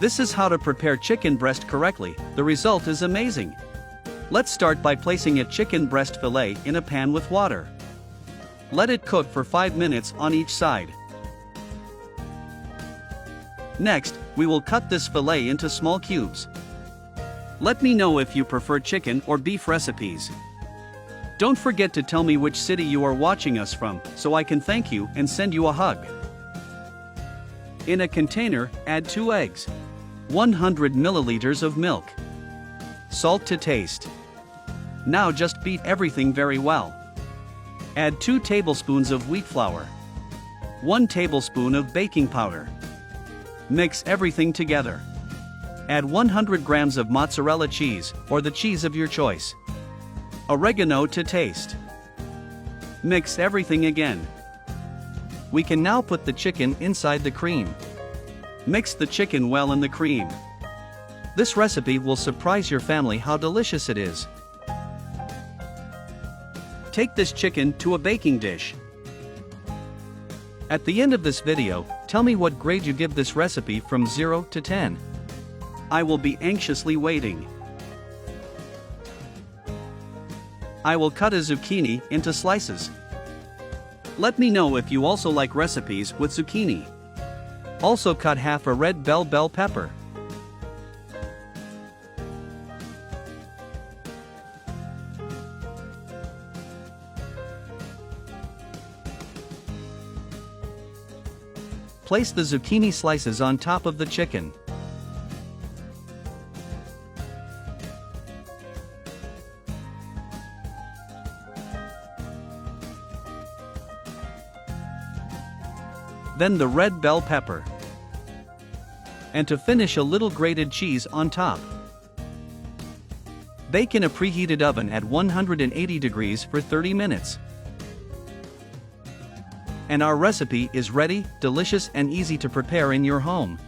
This is how to prepare chicken breast correctly. The result is amazing. Let's start by placing a chicken breast fillet in a pan with water. Let it cook for 5 minutes on each side. Next, we will cut this fillet into small cubes. Let me know if you prefer chicken or beef recipes. Don't forget to tell me which city you are watching us from, so I can thank you and send you a hug. In a container, add 2 eggs, 100 milliliters of milk, salt to taste. Now just beat everything very well. Add 2 tablespoons of wheat flour, 1 tablespoon of baking powder. Mix everything together. Add 100 grams of mozzarella cheese, or the cheese of your choice. Oregano to taste. Mix everything again. We can now put the chicken inside the cream. Mix the chicken well in the cream. This recipe will surprise your family how delicious it is. Take this chicken to a baking dish. At the end of this video, tell me what grade you give this recipe from 0 to 10. I will be anxiously waiting. I will cut a zucchini into slices. Let me know if you also like recipes with zucchini. Also cut half a red bell pepper. Place the zucchini slices on top of the chicken. Then the red bell pepper. And to finish, a little grated cheese on top. Bake in a preheated oven at 180 degrees for 30 minutes. And our recipe is ready, delicious and easy to prepare in your home.